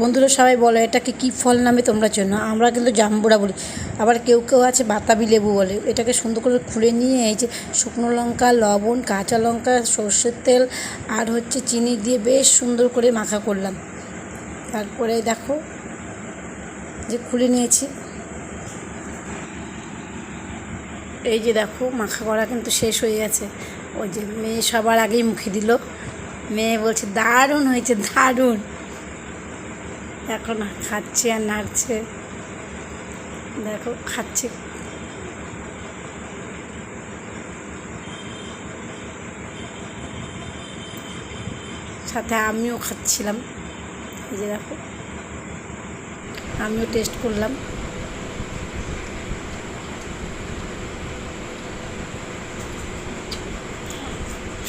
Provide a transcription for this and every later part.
বন্ধুরা সবাই বলে এটাকে কী ফল নামে তোমরা চেনো? আমরা কিন্তু জাম্বুরা বলি, আবার কেউ কেউ আছে বাতাবি লেবু বলে। এটাকে সুন্দর করে খুলে নিয়ে এই যে শুকনো লঙ্কা, লবণ, কাঁচা লঙ্কা, সর্ষের তেল আর হচ্ছে চিনি দিয়ে বেশ সুন্দর করে মাখা করলাম। তারপরে দেখো যে খুলে নিয়েছি, এই যে দেখো মাখা করা কিন্তু শেষ হয়ে গেছে। ওই যে মেয়ে সবার আগেই মুখে দিল, মেয়ে বলছে দারুণ হয়েছে, দারুণ। এখন খাচ্ছে আর নাড়ছে, দেখো খাচ্ছে। সাথে আমিও খাচ্ছিলাম, এই যে দেখো আমিও টেস্ট করলাম।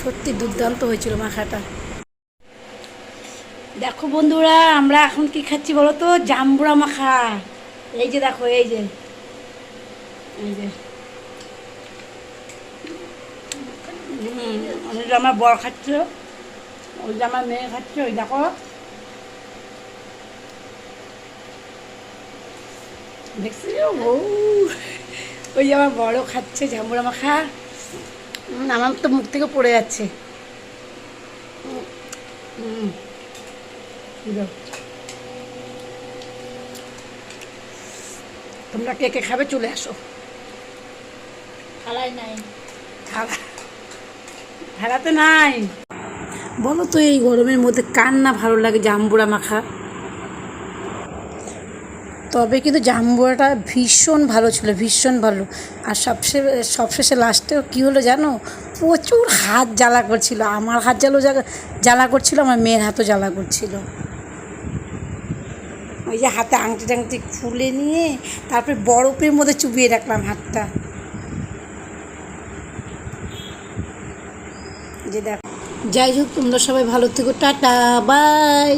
সত্যি দুর্দান্ত হয়েছিল মাখাটা। দেখো বন্ধুরা, আমরা এখন কি খাচ্ছি বলো তো? জাম্বুরা মাখা। এই যে দেখো, এই যে ওই যে আমার বর খাচ্ছে, ওই যে আমার মেয়ে খাচ্ছে, ওই দেখো দেখছি। ও ওই যে আমার বড়ও খাচ্ছে জাম্বুরা মাখা। আমার তো মুখ থেকে পড়ে যাচ্ছে। তোমরা কে কে খাবে চলে আসো। থালায় নাই, থালাতে নাই। বলো তো এই গরমের মধ্যে কার না ভালো লাগে জাম্বুরা মাখা? তবে কিন্তু জাম্বুরাটা ভীষণ ভালো ছিল, ভীষণ ভালো। আর সবশেষে লাস্টেও কী হলো জানো? প্রচুর হাত জ্বালা করছিল, আমার হাত জ্বালা করছিল, আমার মেয়ের হাতও জ্বালা করছিল। ওই যে হাতে আংটি টাংটি খুলে নিয়ে তারপরে বরফের মধ্যে চুবিয়ে রাখলাম হাতটা। যে দেখো, যাই হোক তোমরা সবাই ভালো থেকো, টাটা বাই।